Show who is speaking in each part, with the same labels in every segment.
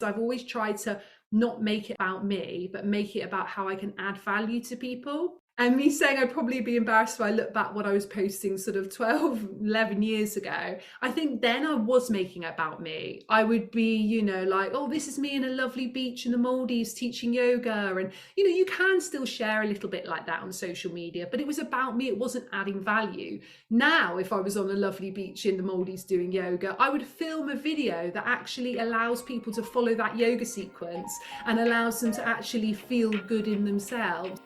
Speaker 1: I've always tried to not make it about me, but make it about how I can add value to people. And me saying I'd probably be embarrassed if I look back what I was posting sort of 12, 11 years ago. I think then I was making it about me. I would be, like, oh, this is me in a lovely beach in the Maldives teaching yoga. And, you can still share a little bit like that on social media, but it was about me. It wasn't adding value. Now, if I was on a lovely beach in the Maldives doing yoga, I would film a video that actually allows people to follow that yoga sequence and allows them to actually feel good in themselves.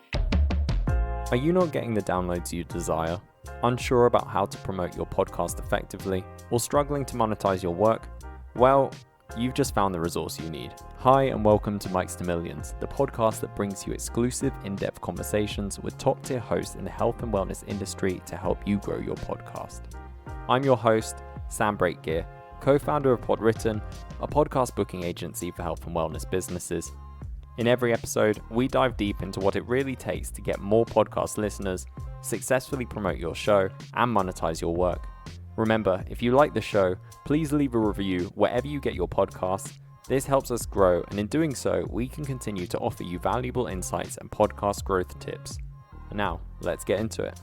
Speaker 2: Are you not getting the downloads you desire? Unsure about how to promote your podcast effectively? Or struggling to monetize your work? Well, you've just found the resource you need. Hi and welcome to Mics to Millions, the podcast that brings you exclusive, in-depth conversations with top-tier hosts in the health and wellness industry to help you grow your podcast. I'm your host, Sam Breakgear, co-founder of Podwritten, a podcast booking agency for health and wellness businesses. In every episode, we dive deep into what it really takes to get more podcast listeners, successfully promote your show, and monetize your work. Remember, if you like the show, please leave a review wherever you get your podcasts. This helps us grow, and in doing so, we can continue to offer you valuable insights and podcast growth tips. And now, let's get into it.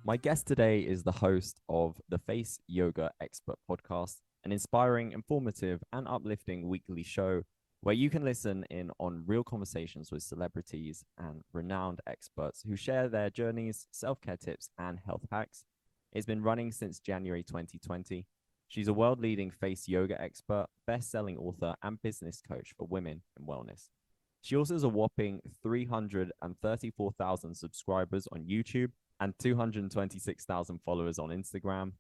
Speaker 2: My guest today is the host of the Face Yoga Expert podcast, an inspiring, informative, and uplifting weekly show where you can listen in on real conversations with celebrities and renowned experts who share their journeys, self-care tips, and health hacks. It's been running since January 2020. She's a world-leading face yoga expert, best-selling author, and business coach for women in wellness. She also has a whopping 334,000 subscribers on YouTube and 226,000 followers on Instagram.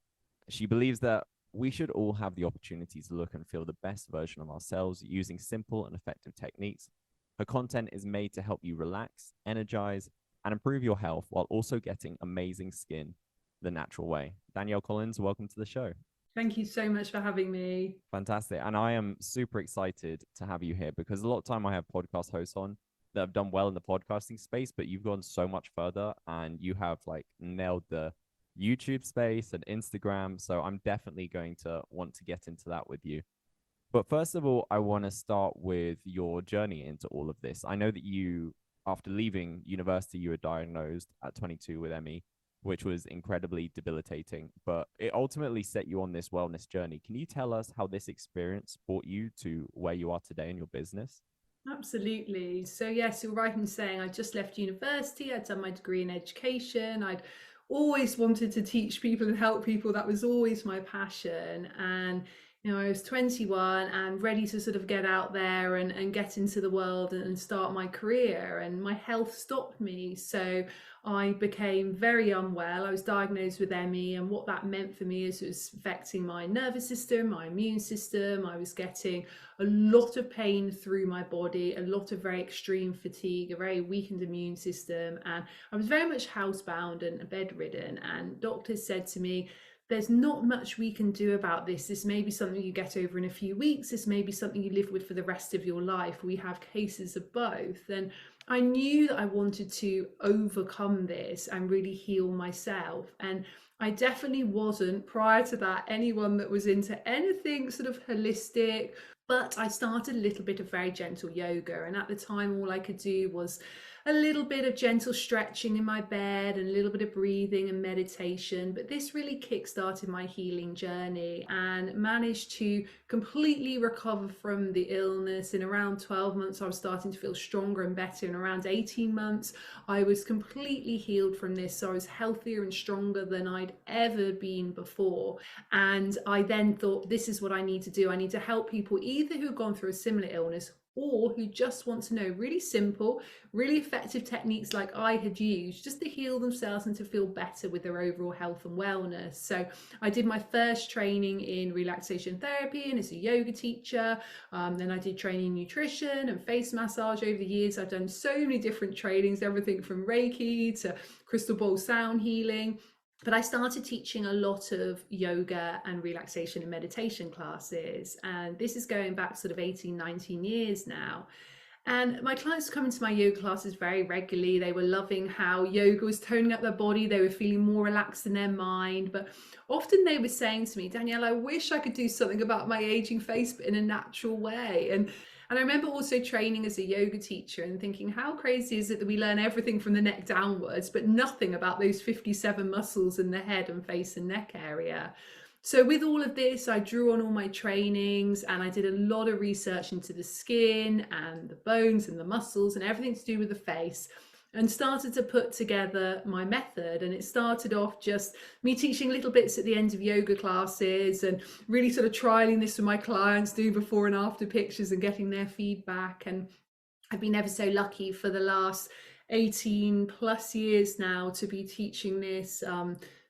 Speaker 2: She believes that we should all have the opportunity to look and feel the best version of ourselves using simple and effective techniques. Her content is made to help you relax, energize, and improve your health while also getting amazing skin the natural way. Danielle Collins, welcome to the show.
Speaker 1: Thank you so much for having me.
Speaker 2: Fantastic. And I am super excited to have you here because a lot of time I have podcast hosts on that have done well in the podcasting space, but you've gone so much further and you have nailed the YouTube space and Instagram. So I'm definitely going to want to get into that with you. But first of all, I want to start with your journey into all of this. I know that you, after leaving university, you were diagnosed at 22 with ME, which was incredibly debilitating, but it ultimately set you on this wellness journey. Can you tell us how this experience brought you to where you are today in your business?
Speaker 1: Absolutely. So yes, you're right in saying I just left university. I'd done my degree in education. I'd always wanted to teach people and help people. That was always my passion. And I was 21 and ready to sort of get out there and get into the world and start my career. And my health stopped me. So I became very unwell. I was diagnosed with ME, and what that meant for me is it was affecting my nervous system, my immune system. I was getting a lot of pain through my body, a lot of very extreme fatigue, a very weakened immune system, and I was very much housebound and bedridden. And doctors said to me, there's not much we can do about this. This may be something you get over in a few weeks. This may be something you live with for the rest of your life. We have cases of both. And I knew that I wanted to overcome this and really heal myself. And I definitely wasn't, prior to that, anyone that was into anything sort of holistic. But I started a little bit of very gentle yoga. And at the time, all I could do was a little bit of gentle stretching in my bed and a little bit of breathing and meditation. But this really kick-started my healing journey and managed to completely recover from the illness. In around 12 months, I was starting to feel stronger and better. In around 18 months, I was completely healed from this. So I was healthier and stronger than I'd ever been before. And I then thought, this is what I need to do. I need to help people either who've gone through a similar illness or who just want to know really simple, really effective techniques like I had used just to heal themselves and to feel better with their overall health and wellness. So I did my first training in relaxation therapy and as a yoga teacher. Then I did training in nutrition and face massage over the years. I've done so many different trainings, everything from Reiki to crystal ball sound healing. But I started teaching a lot of yoga and relaxation and meditation classes. And this is going back sort of 18, 19 years now. And my clients come into my yoga classes very regularly. They were loving how yoga was toning up their body. They were feeling more relaxed in their mind. But often they were saying to me, Danielle, I wish I could do something about my aging face, but in a natural way. And I remember also training as a yoga teacher and thinking, how crazy is it that we learn everything from the neck downwards, but nothing about those 57 muscles in the head and face and neck area? So with all of this, I drew on all my trainings and I did a lot of research into the skin and the bones and the muscles and everything to do with the face, and started to put together my method. And it started off just me teaching little bits at the end of yoga classes and really sort of trialing this with my clients, doing before and after pictures and getting their feedback. And I've been ever so lucky for the last 18 plus years now to be teaching this.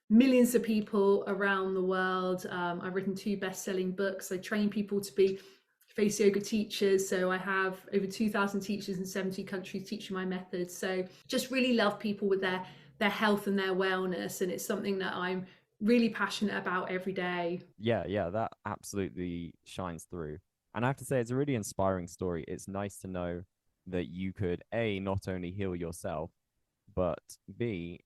Speaker 1: Millions of people around the world. I've written 2 best-selling books. I train people to be face yoga teachers. So I have over 2,000 teachers in 70 countries teaching my method. So just really love people with their health and their wellness. And it's something that I'm really passionate about every day.
Speaker 2: Yeah, that absolutely shines through. And I have to say, it's a really inspiring story. It's nice to know that you could, A, not only heal yourself, but B,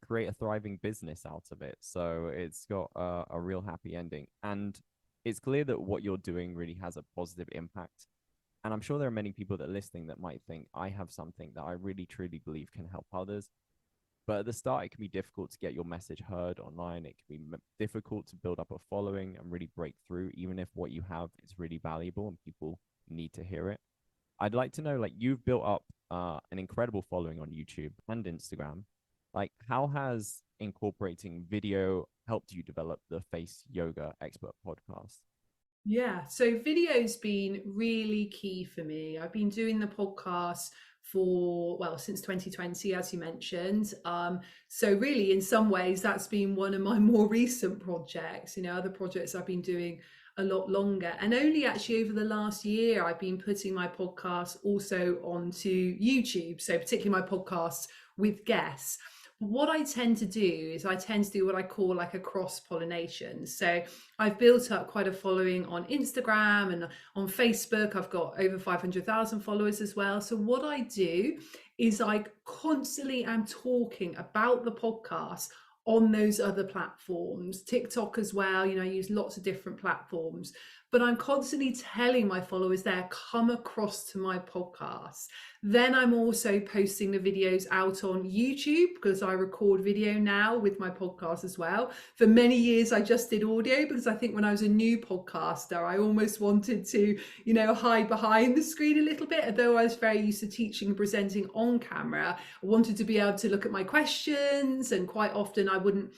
Speaker 2: create a thriving business out of it. So it's got a real happy ending. And it's clear that what you're doing really has a positive impact. And I'm sure there are many people that are listening that might think, I have something that I really truly believe can help others. But at the start, it can be difficult to get your message heard online. It can be difficult to build up a following and really break through, even if what you have is really valuable and people need to hear it. I'd like to know, like, you've built up an incredible following on YouTube and Instagram. Like, how has incorporating video helped you develop the Face Yoga Expert podcast?
Speaker 1: Yeah, so video's been really key for me. I've been doing the podcast for, well, since 2020, as you mentioned. So really, in some ways, that's been one of my more recent projects. Other projects I've been doing a lot longer. And only actually over the last year, I've been putting my podcast also onto YouTube. So particularly my podcasts with guests. What I tend to do is I tend to do what I call like a cross pollination. So I've built up quite a following on Instagram and on Facebook. I've got over 500,000 followers as well. So what I do is I constantly am talking about the podcast on those other platforms, TikTok as well. I use lots of different platforms, but I'm constantly telling my followers there, come across to my podcast. Then I'm also posting the videos out on YouTube because I record video now with my podcast as well. For many years, I just did audio because I think when I was a new podcaster, I almost wanted to, hide behind the screen a little bit. Although I was very used to teaching and presenting on camera, I wanted to be able to look at my questions, and quite often I wouldn't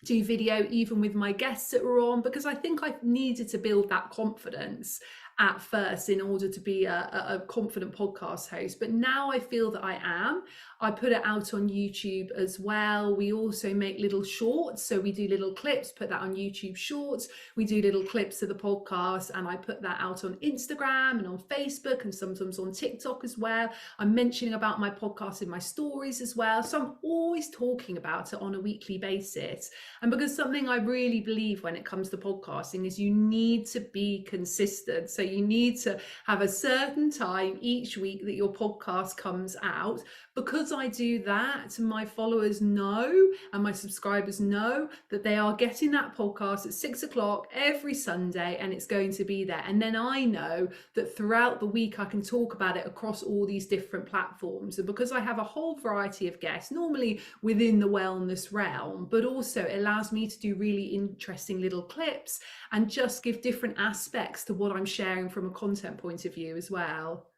Speaker 1: do video even with my guests that were on, because I think I needed to build that confidence at first in order to be a confident podcast host. But now I feel that I am. I put it out on YouTube as well. We also make little shorts. So we do little clips, put that on YouTube Shorts. We do little clips of the podcast and I put that out on Instagram and on Facebook and sometimes on TikTok as well. I'm mentioning about my podcast in my stories as well. So I'm always talking about it on a weekly basis. And because something I really believe when it comes to podcasting is you need to be consistent. So you need to have a certain time each week that your podcast comes out. Because I do that, my followers know and my subscribers know that they are getting that podcast at 6 o'clock every Sunday and it's going to be there. And then I know that throughout the week I can talk about it across all these different platforms. And because I have a whole variety of guests, normally within the wellness realm, but also it allows me to do really interesting little clips and just give different aspects to what I'm sharing from a content point of view as well.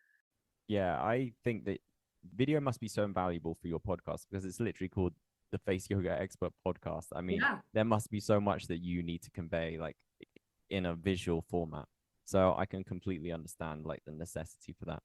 Speaker 2: Yeah, I think that video must be so invaluable for your podcast because it's literally called the Face Yoga Expert Podcast. I mean,
Speaker 1: Yeah.
Speaker 2: there must be so much that you need to convey, like, in a visual format. So I can completely understand, like, the necessity for that.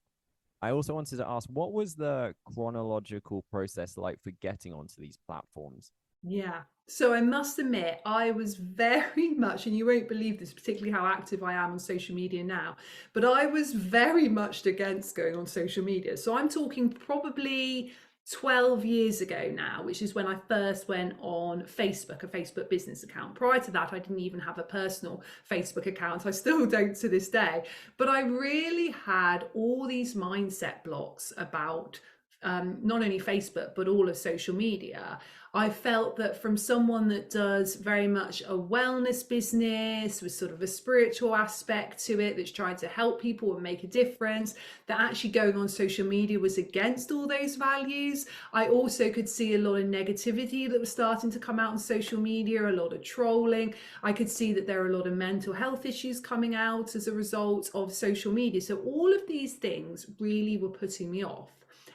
Speaker 2: I also wanted to ask, what was the chronological process like for getting onto these platforms?
Speaker 1: Yeah. So I must admit, I was very much, and you won't believe this, particularly how active I am on social media now, but I was very much against going on social media. So I'm talking probably 12 years ago now, which is when I first went on Facebook, a Facebook business account. Prior to that, I didn't even have a personal Facebook account. I still don't to this day. But I really had all these mindset blocks about not only Facebook, but all of social media. I felt that from someone that does very much a wellness business with sort of a spiritual aspect to it, that's trying to help people and make a difference, that actually going on social media was against all those values. I also could see a lot of negativity that was starting to come out on social media, a lot of trolling. I could see that there are a lot of mental health issues coming out as a result of social media. So all of these things really were putting me off.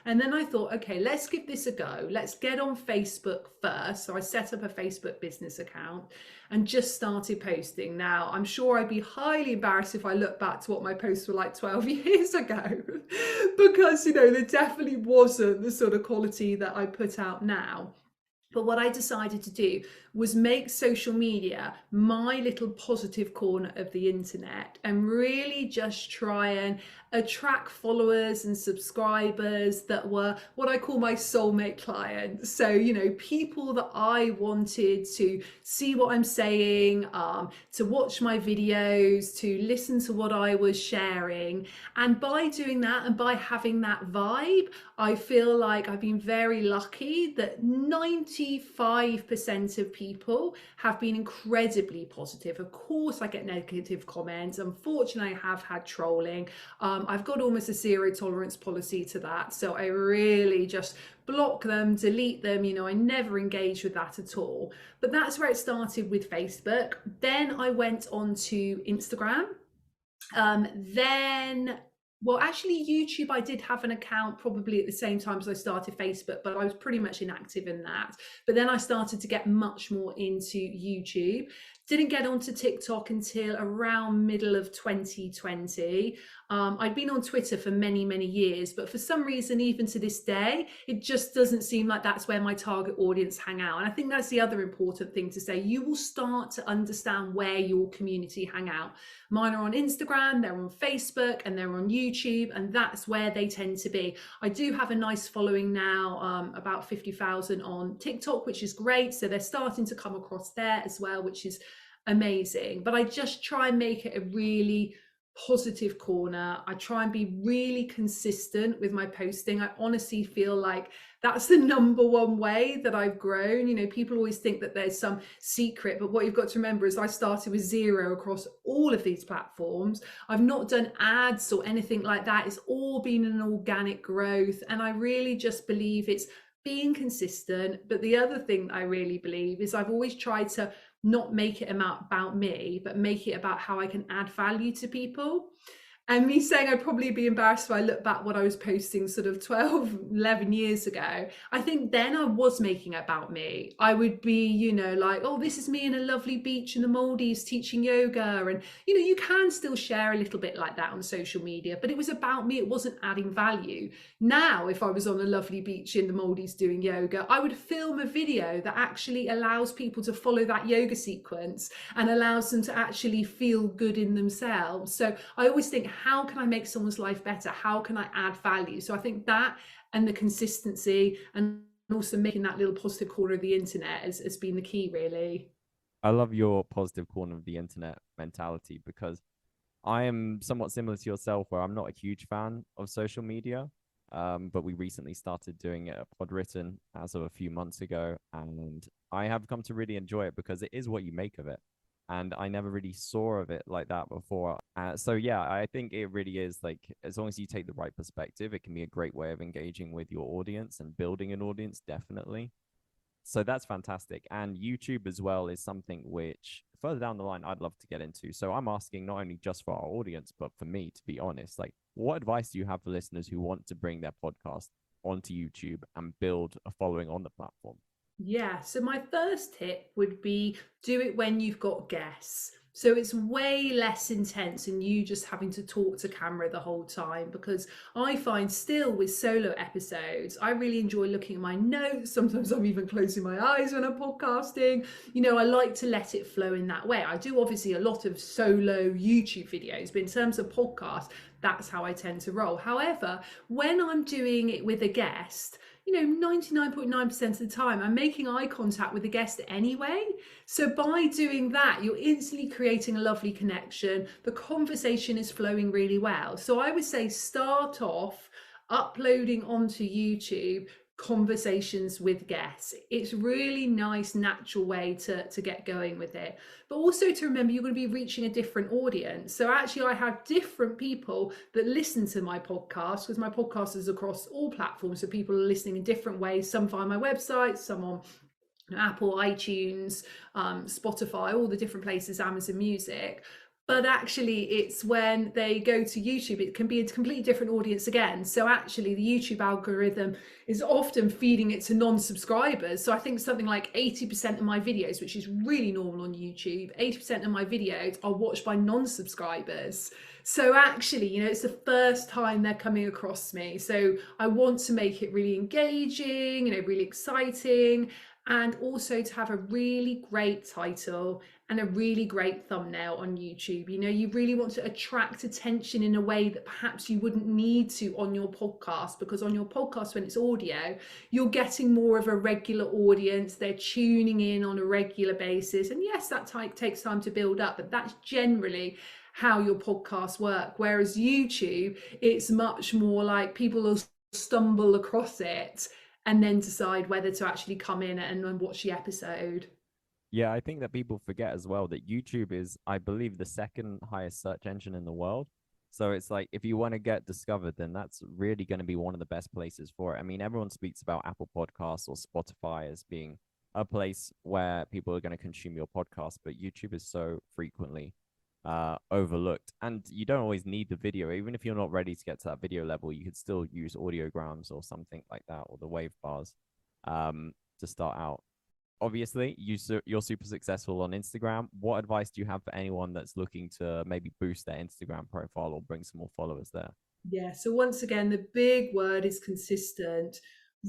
Speaker 1: And then I thought, okay, let's give this a go. Let's get on Facebook first. So I set up a Facebook business account and just started posting. Now, I'm sure I'd be highly embarrassed if I look back to what my posts were like 12 years ago, because, there definitely wasn't the sort of quality that I put out now. But what I decided to do was make social media my little positive corner of the internet, and really just try and attract followers and subscribers that were what I call my soulmate clients. So, people that I wanted to see what I'm saying, to watch my videos, to listen to what I was sharing. And by doing that and by having that vibe, I feel like I've been very lucky that 95% of people have been incredibly positive. Of course, I get negative comments. Unfortunately, I have had trolling. I've got almost a zero tolerance policy to that. So I really just block them, delete them. I never engage with that at all. But that's where it started with Facebook. Then I went on to Instagram. Well, actually, YouTube, I did have an account probably at the same time as I started Facebook, but I was pretty much inactive in that. But then I started to get much more into YouTube. Didn't get onto TikTok until around middle of 2020. I'd been on Twitter for many, many years, but for some reason, even to this day, it just doesn't seem like that's where my target audience hang out. And I think that's the other important thing to say. You will start to understand where your community hang out. Mine are on Instagram, they're on Facebook, and they're on YouTube, and that's where they tend to be. I do have a nice following now, about 50,000 on TikTok, which is great. So they're starting to come across there as well, which is amazing. But I just try and make it a really positive corner. I try and be really consistent with my posting. I honestly feel like that's the number one way that I've grown. People always think that there's some secret, but what you've got to remember is I started with zero across all of these platforms. I've not done ads or anything like that. It's all been an organic growth. And I really just believe it's being consistent. But the other thing I really believe is I've always tried to not make it about me, but make it about how I can add value to people. And me saying I'd probably be embarrassed if I look back what I was posting sort of 12, 11 years ago. I think then I was making it about me. I would be, like, oh, this is me in a lovely beach in the Maldives teaching yoga. And, you can still share a little bit like that on social media, but it was about me. It wasn't adding value. Now, if I was on a lovely beach in the Maldives doing yoga, I would film a video that actually allows people to follow that yoga sequence and allows them to actually feel good in themselves. So I always think, how can I make someone's life better? How can I add value? So I think that, and the consistency, and also making that little positive corner of the internet has been the key, really.
Speaker 2: I love your positive corner of the internet mentality, because I am somewhat similar to yourself, where I'm not a huge fan of social media. But we recently started doing it at Podwritten as of a few months ago, and I have come to really enjoy it because it is what you make of it. And I never really saw of it like that before. So yeah, I think it really is like, as long as you take the right perspective, it can be a great way of engaging with your audience and building an audience, definitely. So that's fantastic. And YouTube as well is something which further down the line I'd love to get into. So I'm asking not only just for our audience, but for me, to be honest, like, what advice do you have for listeners who want to bring their podcast onto YouTube and build a following on the platform?
Speaker 1: Yeah, so my first tip would be do it when you've got guests. So it's way less intense than you just having to talk to camera the whole time, because I find still with solo episodes, I really enjoy looking at my notes. Sometimes I'm even closing my eyes when I'm podcasting. I like to let it flow in that way. I do obviously a lot of solo YouTube videos, but in terms of podcast, that's how I tend to roll. However, when I'm doing it with a guest, 99.9% of the time, I'm making eye contact with the guest anyway. So by doing that, you're instantly creating a lovely connection. The conversation is flowing really well. So I would say start off uploading onto YouTube conversations with guests. It's really nice, natural way to get going with it. But also to remember you're going to be reaching a different audience. So actually I have different people that listen to my podcast, because my podcast is across all platforms. So people are listening in different ways, some via my website, some on Apple, iTunes, Spotify, all the different places, Amazon Music. But actually, it's when they go to YouTube, it can be a completely different audience again. So actually, the YouTube algorithm is often feeding it to non-subscribers. So I think something like 80% of my videos, which is really normal on YouTube, 80% of my videos are watched by non-subscribers. So actually, it's the first time they're coming across me. So I want to make it really engaging, really exciting, and also to have a really great title and a really great thumbnail on YouTube. You really want to attract attention in a way that perhaps you wouldn't need to on your podcast, because on your podcast, when it's audio, you're getting more of a regular audience. They're tuning in on a regular basis. And yes, that takes time to build up, but that's generally how your podcasts work. Whereas YouTube, it's much more like people will stumble across it and then decide whether to actually come in and watch the episode.
Speaker 2: Yeah, I think that people forget as well that YouTube is, I believe, the second highest search engine in the world. So it's like if you want to get discovered, then that's really going to be one of the best places for it. I mean, everyone speaks about Apple Podcasts or Spotify as being a place where people are going to consume your podcast, but YouTube is so frequently overlooked. And you don't always need the video. Even if you're not ready to get to that video level, you could still use audiograms or something like that, or the wave bars to start out. Obviously, you're super successful on Instagram. What advice do you have for anyone that's looking to maybe boost their Instagram profile or bring some more followers there?
Speaker 1: Yeah, so once again, the big word is consistent,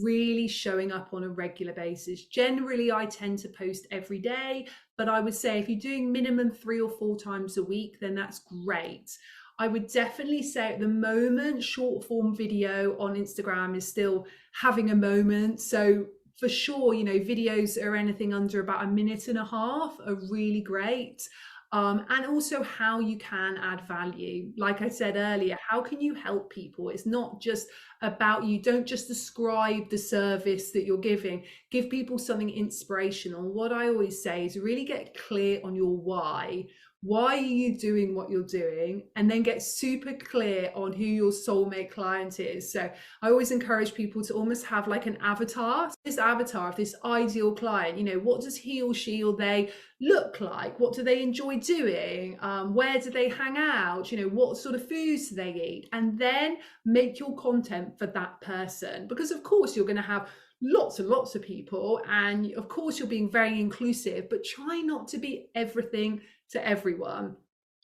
Speaker 1: really showing up on a regular basis. Generally, I tend to post every day, but I would say if you're doing minimum 3 or 4 times a week, then that's great. I would definitely say at the moment, short form video on Instagram is still having a moment. So for sure, videos are anything under about a minute and a half are really great. And also how you can add value. Like I said earlier, how can you help people? It's not just about you. Don't just describe the service that you're giving. Give people something inspirational. What I always say is really get clear on your why. Why are you doing what you're doing? And then get super clear on who your soulmate client is. So I always encourage people to almost have like an avatar. This avatar of this ideal client, what does he or she or they look like? What do they enjoy doing? Where do they hang out? What sort of foods do they eat? And then make your content for that person, because of course you're going to have lots and lots of people, and of course you're being very inclusive, but try not to be everything to everyone.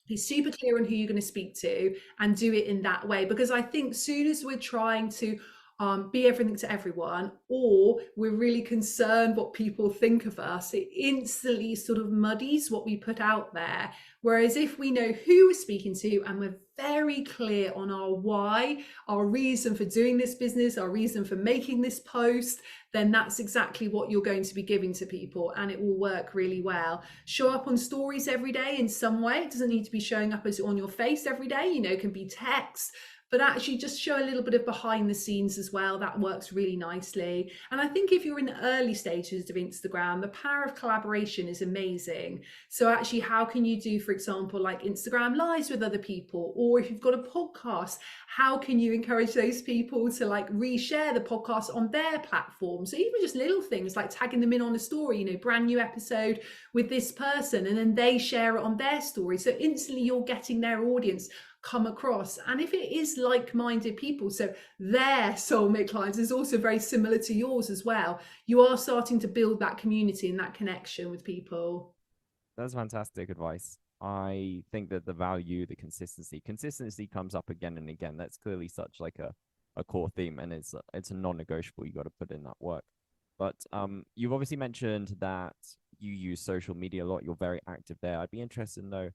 Speaker 1: Be super clear on who you're going to speak to and do it in that way, because I think soon as we're trying to be everything to everyone, or we're really concerned what people think of us, it instantly sort of muddies what we put out there. Whereas if we know who we're speaking to and we're very clear on our why, our reason for doing this business, our reason for making this post, then that's exactly what you're going to be giving to people, and it will work really well. Show up on stories every day in some way. It doesn't need to be showing up as on your face every day, it can be text, but actually just show a little bit of behind the scenes as well. That works really nicely. And I think if you're in the early stages of Instagram, the power of collaboration is amazing. So actually, how can you do, for example, like Instagram lives with other people? Or if you've got a podcast, how can you encourage those people to like reshare the podcast on their platform? So even just little things like tagging them in on a story, brand new episode with this person, and then they share it on their story. So instantly you're getting their audience come across. And if it is like-minded people, so their soulmate clients is also very similar to yours as well, you are starting to build that community and that connection with people.
Speaker 2: That's fantastic advice. I think that the value, the consistency comes up again and again. That's clearly such like a core theme, and it's a non-negotiable. You got to put in that work. But you've obviously mentioned that you use social media a lot. You're very active there. I'd be interested to know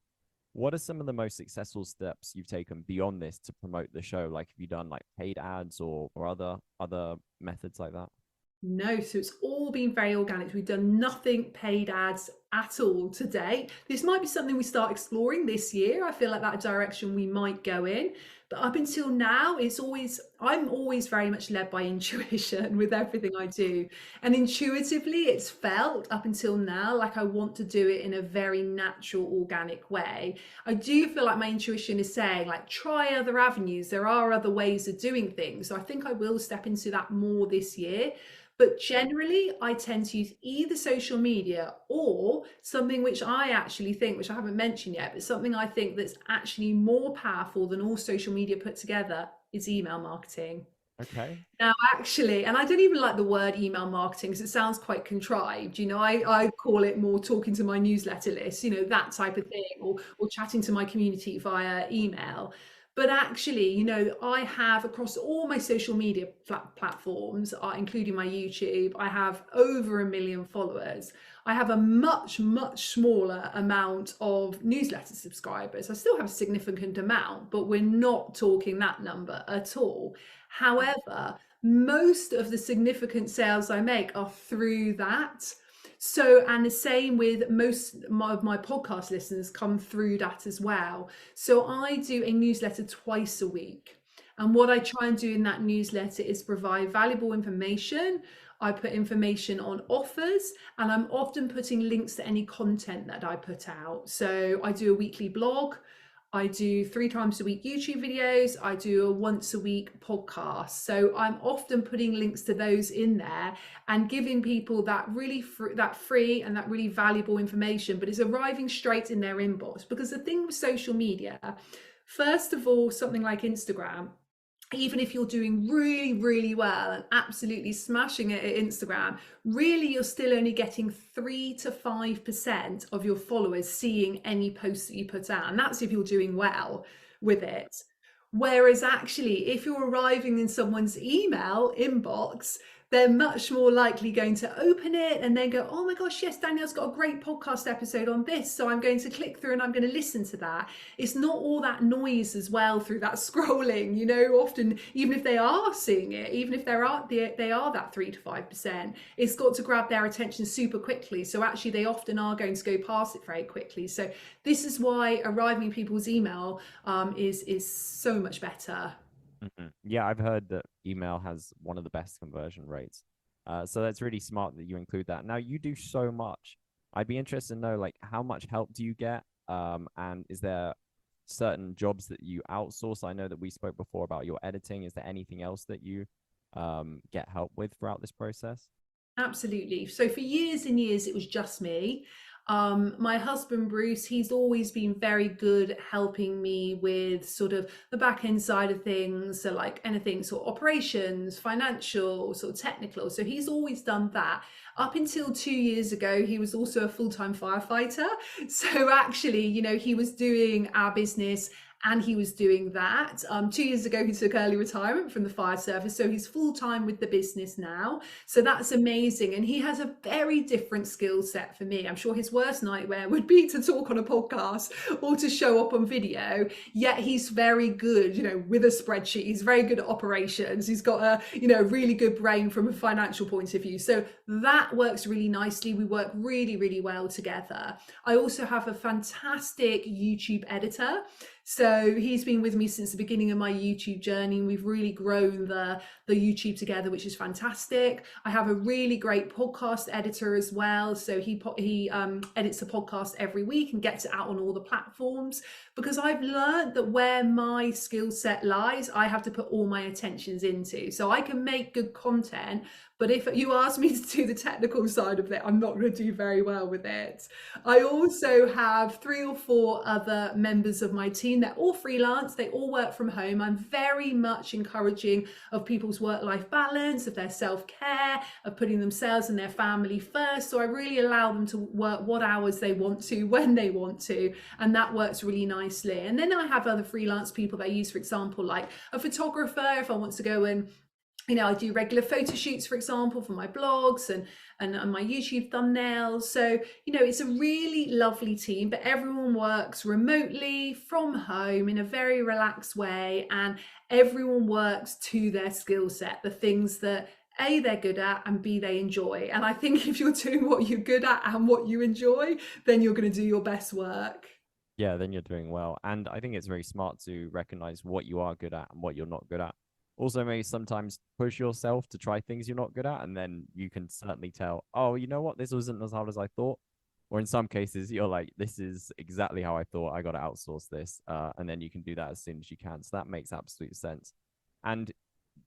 Speaker 2: What are some of the most successful steps you've taken beyond this to promote the show? Like, have you done like paid ads or other methods like that?
Speaker 1: No, so it's all been very organic. We've done nothing paid ads at all to date. This might be something we start exploring this year. I feel like that direction we might go in. But up until now, I'm always very much led by intuition with everything I do. And intuitively, it's felt up until now like I want to do it in a very natural, organic way. I do feel like my intuition is saying, like, try other avenues. There are other ways of doing things. So I think I will step into that more this year. But generally, I tend to use either social media or something which I actually think, which I haven't mentioned yet, but something I think that's actually more powerful than all social media put together is email marketing.
Speaker 2: Okay.
Speaker 1: Now, actually, and I don't even like the word email marketing because it sounds quite contrived. I call it more talking to my newsletter list, that type of thing, or chatting to my community via email. But actually, I have across all my social media platforms, including my YouTube, I have over 1 million followers. I have a much, much smaller amount of newsletter subscribers. I still have a significant amount, but we're not talking that number at all. However, most of the significant sales I make are through that. So, and the same with most of my podcast listeners come through that as well. So I do a newsletter twice a week. And what I try and do in that newsletter is provide valuable information. I put information on offers, and I'm often putting links to any content that I put out. So I do a weekly blog. I do 3 times a week YouTube videos. I do a once a week podcast. So I'm often putting links to those in there and giving people that really that free and that really valuable information, but it's arriving straight in their inbox. Because the thing with social media, first of all, something like Instagram, even if you're doing really, really well and absolutely smashing it at Instagram, really you're still only getting 3 to 5% of your followers seeing any posts that you put out. And that's if you're doing well with it. Whereas actually, if you're arriving in someone's email inbox, they're much more likely going to open it and then go, oh my gosh, yes, Danielle's got a great podcast episode on this. So I'm going to click through and I'm going to listen to that. It's not all that noise as well through that scrolling, often, even if they are seeing it, even if they are that 3 to 5%, it's got to grab their attention super quickly. So actually they often are going to go past it very quickly. So this is why arriving in people's email is so much better.
Speaker 2: Yeah, I've heard that email has one of the best conversion rates. So that's really smart that you include that. Now you do so much. I'd be interested to know, like, how much help do you get? And is there certain jobs that you outsource? I know that we spoke before about your editing. Is there anything else that you get help with throughout this process?
Speaker 1: Absolutely. So for years and years, it was just me. My husband, Bruce, he's always been very good at helping me with sort of the back end side of things. So like anything sort of operations, financial, sort of technical. So he's always done that. Up until 2 years ago, he was also a full-time firefighter. So actually, he was doing our business and he was doing that. 2 years ago, he took early retirement from the fire service. So he's full time with the business now. So that's amazing. And he has a very different skill set for me. I'm sure his worst nightmare would be to talk on a podcast or to show up on video. Yet he's very good, with a spreadsheet. He's very good at operations. He's got a, really good brain from a financial point of view. So that works really nicely. We work really, really well together. I also have a fantastic YouTube editor. So he's been with me since the beginning of my YouTube journey. We've really grown the YouTube together, which is fantastic. I have a really great podcast editor as well. So he edits a podcast every week and gets it out on all the platforms, because I've learned that where my skill set lies, I have to put all my attentions into. So I can make good content, but if you ask me to do the technical side of it, I'm not going to do very well with it. I also have 3 or 4 other members of my team. They're all freelance. They all work from home. I'm very much encouraging of people's work-life balance, of their self-care, of putting themselves and their family first. So I really allow them to work what hours they want to, when they want to, and that works really nicely. And then I have other freelance people that I use, for example, like a photographer, if I want to go and I do regular photo shoots, for example, for my blogs and my YouTube thumbnails. So, it's a really lovely team, but everyone works remotely from home in a very relaxed way, and everyone works to their skill set, the things that A, they're good at, and B, they enjoy. And I think if you're doing what you're good at and what you enjoy, then you're going to do your best work.
Speaker 2: Yeah, then you're doing well. And I think it's very smart to recognize what you are good at and what you're not good at. Also, maybe sometimes push yourself to try things you're not good at, and then you can certainly tell, oh, you know what, this wasn't as hard as I thought. Or in some cases, you're like, this is exactly how I thought. I got to outsource this. And then you can do that as soon as you can. So that makes absolute sense. And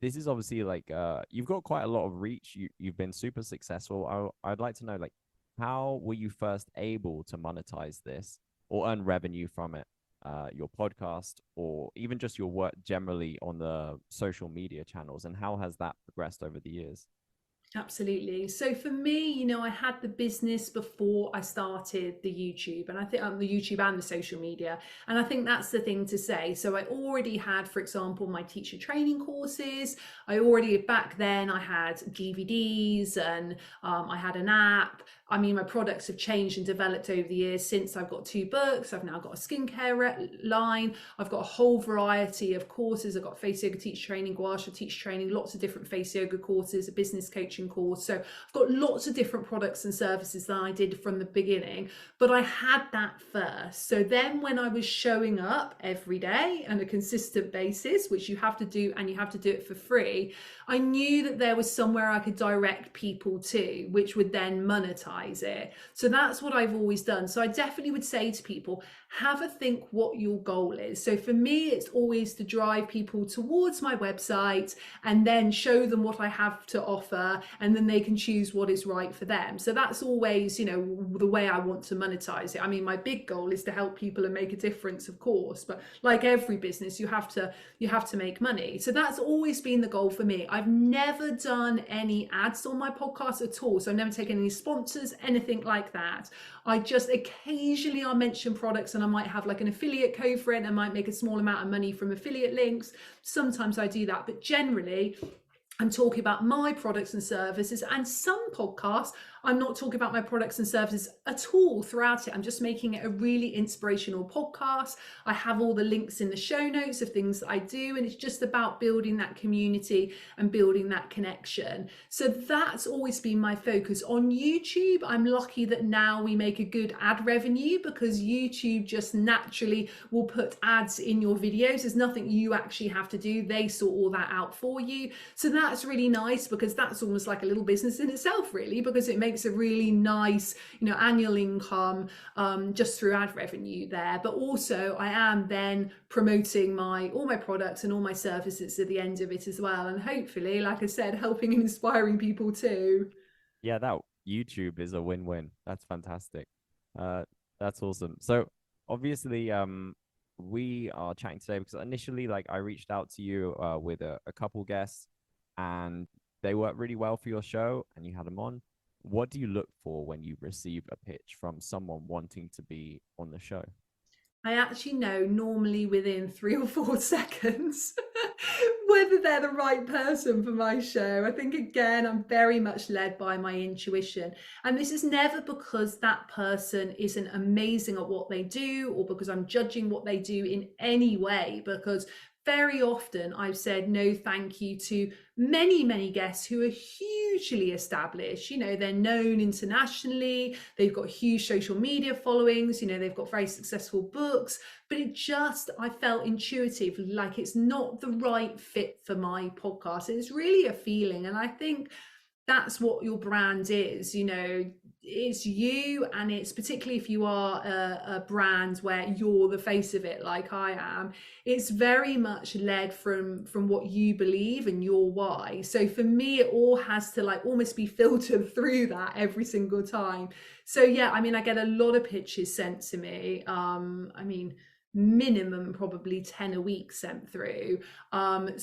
Speaker 2: this is obviously like you've got quite a lot of reach. You've been super successful. I'd like to know, like, how were you first able to monetize this or earn revenue from it? Your podcast or even just your work generally on the social media channels, and how has that progressed over the years?
Speaker 1: Absolutely. So for me, I had the business before I started the YouTube, and I think the YouTube and the social media. And I think that's the thing to say. So I already had, for example, my teacher training courses. I already, back then, I had DVDs, and I had an app. I mean, my products have changed and developed over the years since I've got 2 books. I've now got a skincare line. I've got a whole variety of courses. I've got face yoga teacher training, gua sha teacher training, lots of different face yoga courses, a business coaching course. So I've got lots of different products and services that I did from the beginning, but I had that first. So then when I was showing up every day on a consistent basis, which you have to do, and you have to do it for free, I knew that there was somewhere I could direct people to, which would then monetize it. So that's what I've always done. So I definitely would say to people, have a think what your goal is. So for me, it's always to drive people towards my website and then show them what I have to offer, and then they can choose what is right for them. So that's always, the way I want to monetize it. I mean, my big goal is to help people and make a difference, of course, but like every business, you have to make money. So that's always been the goal for me. I've never done any ads on my podcast at all. So I've never taken any sponsors, anything like that. I just occasionally I'll mention products, and I might have like an affiliate code for it, and I might make a small amount of money from affiliate links. Sometimes I do that, but generally I'm talking about my products and services. And some podcasts, I'm not talking about my products and services at all throughout it. I'm just making it a really inspirational podcast. I have all the links in the show notes of things that I do, and it's just about building that community and building that connection. So that's always been my focus. On YouTube, I'm lucky that now we make a good ad revenue, because YouTube just naturally will put ads in your videos. There's nothing you actually have to do. They sort all that out for you. So that's really nice, because that's almost like a little business in itself, really, because it makes a really nice, annual income just through ad revenue there. But also I am then promoting all my products and all my services at the end of it as well. And hopefully, like I said, helping and inspiring people too.
Speaker 2: Yeah, that YouTube is a win-win. That's fantastic. Uh, that's awesome. So obviously, we are chatting today because initially, like, I reached out to you with a couple guests, and they worked really well for your show, and you had them on. What do you look for when you receive a pitch from someone wanting to be on the show?
Speaker 1: I actually know normally within 3 or 4 seconds whether they're the right person for my show. I think, again, I'm very much led by my intuition. And this is never because that person isn't amazing at what they do, or because I'm judging what they do in any way, because very often I've said no thank you to many guests who are hugely established. They're known internationally, they've got huge social media followings, they've got very successful books, but I felt intuitive, like it's not the right fit for my podcast. It's really a feeling. And I think that's what your brand is. It's you, and it's particularly if you are a brand where you're the face of it, like I am. It's very much led from what you believe and your why. So for me, it all has to like almost be filtered through that every single time. So yeah, I mean, I get a lot of pitches sent to me. I mean, minimum probably 10 a week sent through. And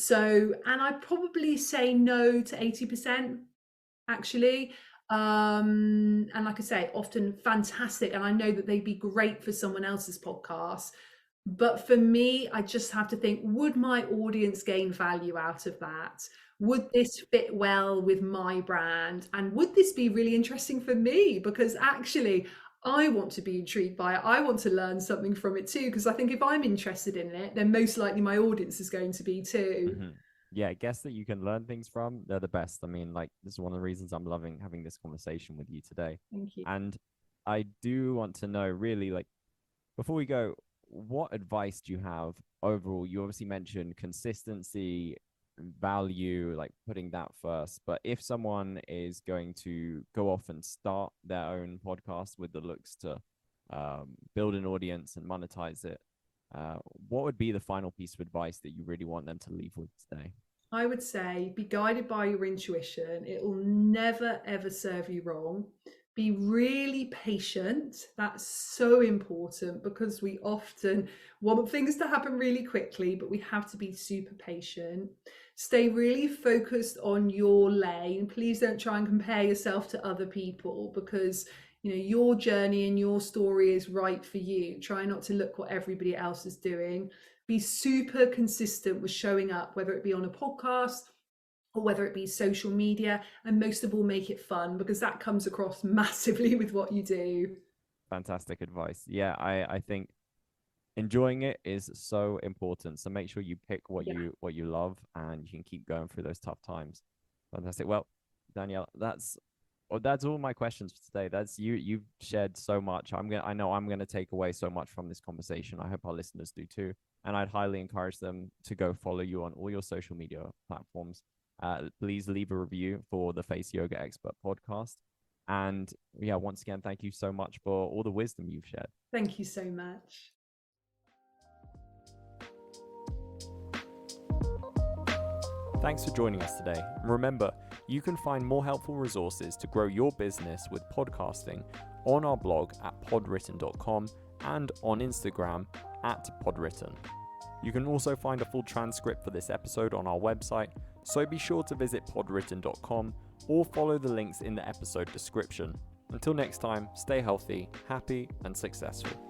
Speaker 1: I probably say no to 80%, actually. And like I say, often fantastic, and I know that they'd be great for someone else's podcast, But for me, I just have to think, would my audience gain value out of that? Would this fit well with my brand? And would this be really interesting for me? Because actually, I want to be intrigued by it. I want to learn something from it too. Because I think if I'm interested in it, then most likely my audience is going to be too.
Speaker 2: Hmm. Yeah, guests that you can learn things from, they're the best. I mean, like, this is one of the reasons I'm loving having this conversation with you today.
Speaker 1: Thank you.
Speaker 2: And I do want to know, really, like, before we go, what advice do you have overall? You obviously mentioned consistency, value, like putting that first. But if someone is going to go off and start their own podcast with the looks to build an audience and monetize it, uh, what would be the final piece of advice that you really want them to leave with today?
Speaker 1: I would say be guided by your intuition. It will never, ever serve you wrong. Be really patient. That's so important because we often want things to happen really quickly, but we have to be super patient. Stay really focused on your lane. Please don't try and compare yourself to other people because your journey and your story is right for you. Try not to look what everybody else is doing. Be super consistent with showing up, whether it be on a podcast or whether it be social media, and most of all, make it fun because that comes across massively with what you do.
Speaker 2: Fantastic advice. Yeah, I think enjoying it is so important. So make sure you pick
Speaker 1: Yeah.
Speaker 2: what you love and you can keep going through those tough times. Fantastic. Well, Danielle, that's all my questions for today. That's you've shared so much. I know I'm gonna take away so much from this conversation. I hope our listeners do too. And I'd highly encourage them to go follow you on all your social media platforms. Please leave a review for the Face Yoga Expert podcast. And yeah, once again, thank you so much for all the wisdom you've shared.
Speaker 1: Thank you so much.
Speaker 2: Thanks for joining us today. And remember, you can find more helpful resources to grow your business with podcasting on our blog at podwritten.com and on Instagram at podwritten. You can also find a full transcript for this episode on our website, so be sure to visit podwritten.com or follow the links in the episode description. Until next time, stay healthy, happy, and successful.